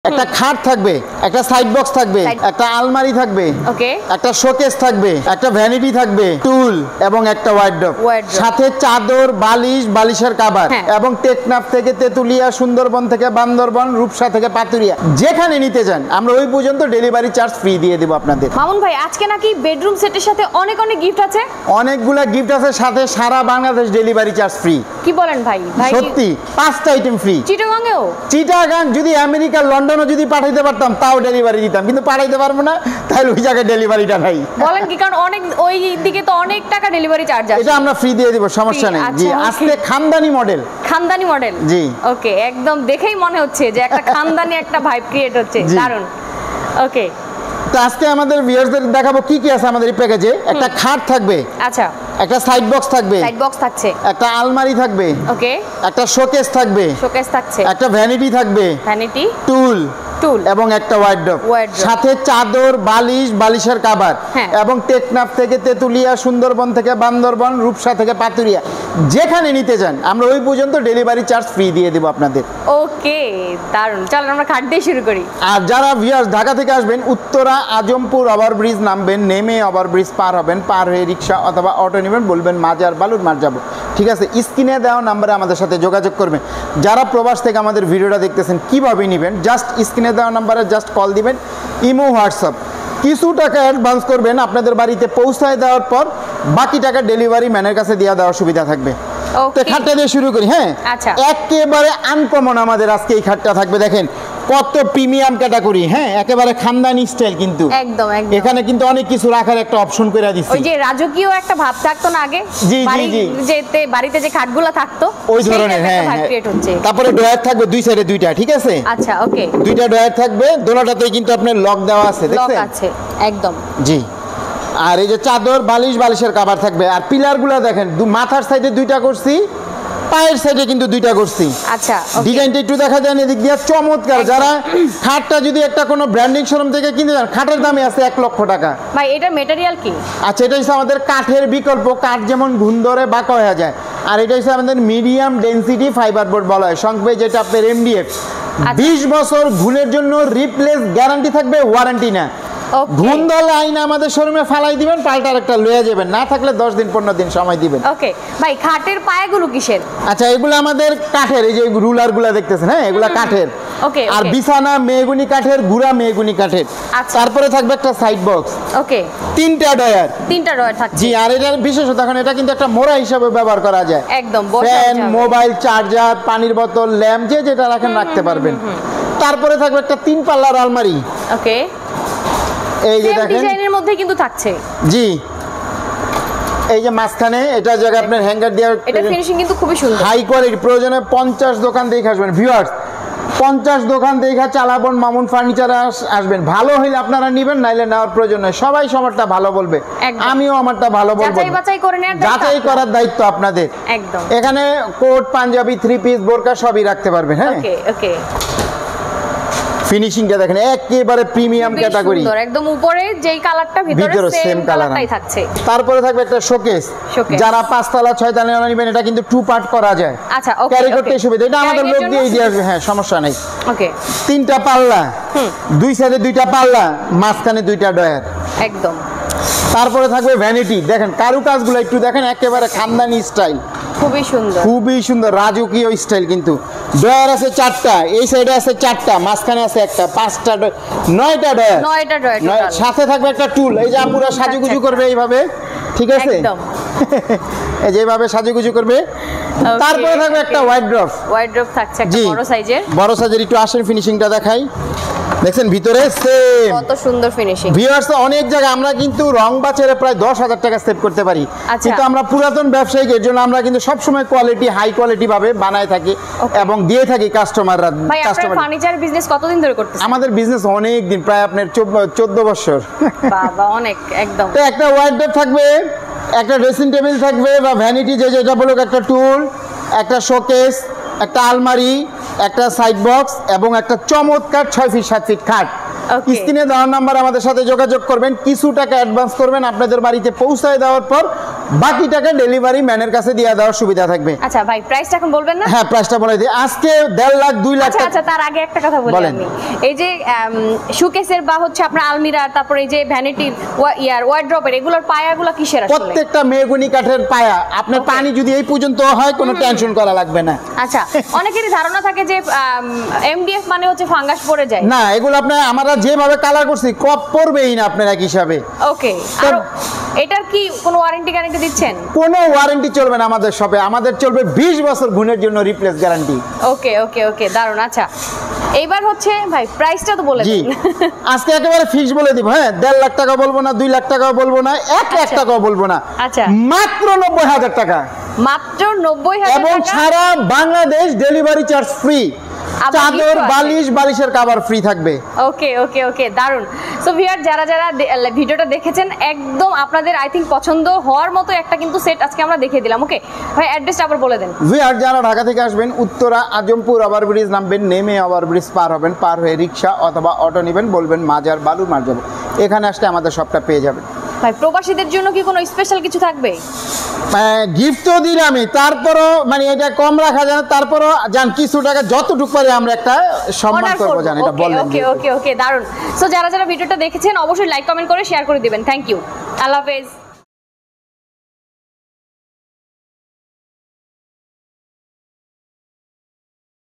একটা খাট থাকবে, একটা সাইড বক্স থাকবে, একটা আলমারি থাকবে, একটা শোকেস থাকবে, একটা ভ্যানিটি থাকবে, টুল এবং একটা ওয়ার্ডরোব, সাথে চাদর, বালিশ, বালিশের কভার এবং টেকনাফ থেকে তেতুলিয়া, সুন্দরবন থেকে বান্দরবন, রূপসা থেকে পাতুরিয়া, যেখানে নিতে চান আমরা ওই পর্যন্ত ডেলিভারি চার্জ ফ্রি দিয়ে দেব আপনাদের। মামুন ভাই, আজকে নাকি বেডরুম সেটের সাথে অনেক অনেক গিফট আছে? অনেকগুলা গিফট আছে, সাথে সারা বাংলাদেশ ডেলিভারি চার্জ ফ্রি। কি বলেন ভাই? ভাই সত্যি 5টা আইটেম ফ্রি। চিটাগাংয়েও? চিটাগাং যদি আমেরিকা, লন্ডনও যদি পাঠাইতে পারতাম তাও ডেলিভারি দিতাম, কিন্তু পাঠাইতে পারবো না, তাহলে ওই জায়গায় ডেলিভারিটা নাই। বলেন কি? কারণ অনেক ওই দিকে তো অনেক টাকা ডেলিভারি চার্জ আছে। এটা আমরা ফ্রি দিয়ে দিব, সমস্যা নেই। জি, আজকে খানদানি মডেল। খানদানি মডেল? জি। ওকে, একদম দেখেই মনে হচ্ছে যে একটা খানদানি একটা ভাইব ক্রিয়েট হচ্ছে। দারুন। ওকে, তো আজকে আমাদের ভিউয়ারদের দেখাবো কি কি আছে আমাদের এই প্যাকেজে। একটা খাট থাকবে, আচ্ছা, একটা সাইড বক্স থাকবে, সাইড বক্স থাকছে, একটা আলমারি থাকবে, ওকে, একটা শোকেস থাকবে, শোকেস থাকছে, একটা ভ্যানিটি থাকবে, ভ্যানিটি, টুল টুল এবং একটা ওয়ার্ডরোব, সাথে চাদর, বালিশ, বালিশের কভার এবং টেকনাফ থেকে তেতুলিয়া, সুন্দরবন থেকে বান্দরবন, রূপসা থেকে পাতুরিয়া, যেখানে নিতে চান আমরা ওই পর্যন্ত ডেলিভারি চার্জ ফ্রি দিয়ে দেব আপনাদের। ওকে, দারুন। চলো আমরা খাট দিয়ে শুরু করি। আর যারা ভিউয়ার্স ঢাকা থেকে আসবেন, উত্তরা আজমপুর ওভারব্রিজ নামবেন, নেমে ওভারব্রিজ পার হবেন, পার হয়ে রিক্সা অথবা অটো নেবেন, বলবেন মাজার বালুর মার যাবো, ঠিক আছে? স্ক্রিনে দেওয়া নাম্বারে আমাদের সাথে যোগাযোগ করবেন। যারা প্রবাস থেকে আমাদের ভিডিওটা দেখতেছেন, কীভাবে নেবেন, জাস্ট স্ক্রিনে দেওয়া নাম্বারে জাস্ট কল দিবেন, ইমো, হোয়াটসঅ্যাপ, কিছু টাকা অ্যাডভান্স করবেন, আপনাদের বাড়িতে পৌঁছায় দেওয়ার পর বাকি টাকা ডেলিভারি ম্যানের কাছে দিয়ে দেওয়ার সুবিধা থাকবে। তো খাটটা দিয়ে শুরু করি। হ্যাঁ, আচ্ছা, একেবারে আনকমন আমাদের আজকে এই খাটটা থাকবে। দেখেন কত প্রিমিয়াম ক্যাটাগরি। হ্যাঁ, একেবারে খানদানি স্টাইল, কিন্তু একদম একদম এখানে কিন্তু অনেক কিছু রাখার একটা অপশন করে দিচ্ছি। ওই যে রাজকীয় একটা ভাব থাকতো না আগে, জি জি জি, যেতে বাড়িতে যে খাটগুলো থাকতো ওই ধরনের। হ্যাঁ, তারপরে ড্রয়ার থাকবে দুই সাইডে দুইটা, ঠিক আছে? আচ্ছা, ওকে, দুইটা ড্রয়ার থাকবে, দোনোটাতেই কিন্তু আপনার লক দেওয়া আছে, দেখছেন? লক আছে একদম। জি। আর এই যে চাদর, বালিশ, বালিশের কভার থাকবে। আর পিলারগুলো দেখেন, মাথার সাইডে দুইটা করছি, পায়ের সাইডে কিন্তু দুইটা করছি। আচ্ছা, ডিজাইনটা একটু দেখা দেন এদিক দিয়ে, চমৎকার। যারা খাটটা যদি একটা কোনো ব্র্যান্ডিং শোরুম থেকে কিনতে যান, খাটের দামই আছে 1 লক্ষ টাকা। ভাই, এটা ম্যাটেরিয়াল কি? আচ্ছা, এটা হচ্ছে আমাদের কাঠের বিকল্প। কাঠ যেমন ঘুণ ধরে বাঁকা হয়ে যায়, আর এটা হচ্ছে আমাদের মিডিয়াম ডেনসিটি ফাইবার বোর্ড বলা হয়, সংক্ষেপে যেটা আপনার MDF। 20 বছর ঘুণের জন্য রিপ্লেস গ্যারান্টি থাকবে, ওয়ারেন্টি না। ঘুণ ধরলে আইনা আমাদের শোরুমে ফালাই দিবেন, পাল্টার একটা লয়ে যাবেন, না থাকলে 10 দিন 15 দিন সময় দিবেন। ওকে ভাই, খাটের পায়াগুলো কিসের? আচ্ছা, এগুলো আমাদের কাঠের, এই যে রুলারগুলো দেখতেছেন, হ্যাঁ, এগুলো কাঠের। ওকে, আর বিছানা মেহগুনি কাঠের, গুড়া মেহগুনি কাঠের। তারপরে থাকবে একটা সাইড বক্স, ওকে, 3টা ডয়ার, 3টা ডয়ার থাকছে। জি। আর এটার বিশেষত এখন এটা কিন্তু একটা মোড়া হিসাবে ব্যবহার করা যায়, একদম। ফ্যান, মোবাইল চার্জার, পানির বোতল, ল্যাম্প, যে যেটা রাখেন রাখতে পারবেন। তারপরে থাকবে একটা 3 পাল্লার আলমারি, ওকে, এই যে দেখেন ডিজাইনের মধ্যে কিন্তু থাকছে। জি। এই যে মাঝখানে এটা জায়গা আপনার হ্যাঙ্গার দেওয়ার, এটা ফিনিশিং কিন্তু খুবই সুন্দর, হাই কোয়ালিটি। প্রয়োজনে 50 দোকান দেখে আসবেন ভিউয়ার্স, 50 দোকান দেখে চালাবন, মামুন ফার্নিচারে আসবেন। ভালো হইলে আপনারা নেবেন, নাইলে নেওয়ার প্রয়োজন নয়। সবাই সবারটা ভালো বলবে, আমিও আমারটা ভালো বলবো। যাচাই করার দায়িত্ব আপনাদের। একদম। এখানে কোট, পাঞ্জাবি, 3 পিস, বোরকা সবই রাখতে পারবেন। হ্যাঁ, ওকে ওকে। ফিনিশিংটা দেখেন একেবারে প্রিমিয়াম ক্যাটাগরি, একদম উপরে যেই কালারটা ভিতরে সেম কালারটাই থাকছে। তারপরে থাকবে একটা শোকেস। যারা 5 তলা 6 তলা নেবেন, এটা কিন্তু 2 পার্ট করা যায়। আচ্ছা, ওকে, ক্যারি করতে সুবিধা। এটা আমাদের লোক দিয়ে দিয়ে আসবে, হ্যাঁ, সমস্যা নেই। ওকে, 3টা পাল্লা, দুই সাইডে 2টা পাল্লা, মাঝখানে 2টা ডয়ার, একদম। তারপরে থাকবে ভ্যানিটি। দেখেন কারুকাজগুলো একটু দেখেন, একেবারে খানদানি স্টাইল, খুবই সুন্দর, খুবই সুন্দর, রাজকীয় স্টাইল। কিন্তু ডয়ার আছে 4টা, এই সাইডে আছে 4টা, মাঝখানে আছে একটা, 5টা, 9টা ডয়ার, 9টা ডয়ার। সাথে থাকবে একটা টুল। এই যে আপুরা সাজুগুজু করবে এইভাবে, ঠিক আছে? একদম। এই যে এইভাবে সাজুগুজু করবে। তারপরে থাকবে একটা ওয়ার্ডরোব থাকছে, একটা বড় সাইজের। বড় সাইজের একটু আসেন ফিনিশিংটা দেখাই। দেখছেন ভিতরে সেম কত সুন্দর ফিনিশিং। ভিউয়ার্স, অনেক জায়গায় আমরা কিন্তু রং বাছারে প্রায় 10,000 টাকা সেভ করতে পারি, কিন্তু আমরা পুরাতন ব্যবসায়ীকে, এর জন্য আমরা কিন্তু সবসময় কোয়ালিটি, হাই কোয়ালিটি ভাবে বানায় থাকি এবং দিয়ে থাকি কাস্টমাররা। ভাই, আপনার ফার্নিচার বিজনেস কতদিন ধরে করতেছেন? আমাদের বিজনেস অনেক দিন, প্রায় আপনার 14 বছর। বাবা, অনেক, একদম। তো একটা ওয়ার্ডরোব থাকবে, একটা ড্রেসিং টেবিল থাকবে বা ভ্যানিটি, যেটা বলুক, একটা টুল, একটা শোকেস, একটা আলমারি, একটা সাইড বক্স এবং একটা চমৎকার 6 ফিট 7 ফিট খাট। Okay. স্ক্রিনে দেওয়া নাম্বার আমাদের সাথে যোগাযোগ করবেন, কিছু টাকা অ্যাডভান্স করবেন, আপনাদের বাড়িতে পৌঁছায় দেওয়ার পর বাকি টাকা ডেলিভারি ম্যানের কাছে দিয়ে দেওয়ার সুবিধা থাকবে। আচ্ছা ভাই, প্রাইসটা এখন বলবেন না? হ্যাঁ, প্রাইসটা বলে দিই। আজকে 1.5 লাখ 2 লাখ আচ্ছা আচ্ছা, তার আগে একটা কথা বলি বলেন। আমি। এই যে শোকেসের বা হচ্ছে আপনার আলমিরা, তারপরে এই যে ভ্যানিটির ওয়ার্ড্রপের, এগুলোর পায়াগুলো কিসের আসলে? প্রত্যেকটা মেহগনি কাঠের পায়া। আপনার পানি যদি এই পর্যন্ত হয় কোনো টেনশন করা লাগবে না। আচ্ছা, অনেকেরই ধারণা থাকে যে এমডিএফ মানে হচ্ছে ফাঙ্গাস পড়ে যায়। না, এগুলো আপনার আমরা যেভাবে কালার করছি ক্রপ পড়বেই না আপনার এক হিসাবে। ওকে, আর এটার কি কোনো ওয়ারেন্টি গ্যারান্টি দিচ্ছেন? কোনো ওয়ারেন্টি চলবে না আমাদের শপে, আমাদের চলবে 20 বছর গুণের জন্য রিপ্লেস গ্যারান্টি। ওকে ওকে ওকে, দারুণ। আচ্ছা, এইবার হচ্ছে ভাই প্রাইসটা তো বলে জি, দিন। আজকে একেবারে ফিক্স বলে দিব। হ্যাঁ, 1.5 লাখ টাকা বলবো না, 2 লাখ টাকা বলবো না, 1 লাখ আচ্ছা। টাকাও বলবো না। আচ্ছা। মাত্র 90,000 টাকা, মাত্র 90,000 এবং টাকা। সারা বাংলাদেশ ডেলিভারি চার্জ ফ্রি। আবার চাদর, gift ও আছে। বালিশ, বালিশের কভার ফ্রি থাকবে। ওকে ওকে ওকে, দারুন। সো ভিউয়ার, যারা যারা ভিডিওটা দেখেছেন, একদম আপনাদের আই থিঙ্ক পছন্দ হওয়ার মতো একটা কিন্তু সেট আজকে আমরা দেখিয়ে দিলাম। ওকে ভাই, অ্যাড্রেসটা আবার বলে দেন। ভিউয়ার, যারা ঢাকা থেকে আসবেন, উত্তরা আজমপুর ওভারব্রিজ নামবেন, নেমে ওভারব্রিজ পার হবেন, পার হয়ে রিক্সা অথবা অটো নেবেন, বলবেন মাজার বালুর মার যাবো। এখানে আসলে আমাদের সবটা পেয়ে যাবেন। ভাই, প্রবাসীদের জন্য কি কোনো স্পেশাল কিছু থাকবে? গিফট তো দিলামই, তারপরও মানে এটা কম রাখা যায় না, তারপরও জান কিছু টাকা যতটুকু পারে আমরা একটা সম্মান অর্ডার করবো, করব। জান এটা বললেন। ওকে ওকে ওকে, দারুন। সো যারা যারা ভিডিওটা দেখেছেন অবশ্যই লাইক কমেন্ট করে শেয়ার করে দিবেন। থ্যাংক ইউ, আল্লাহ হাফেজ।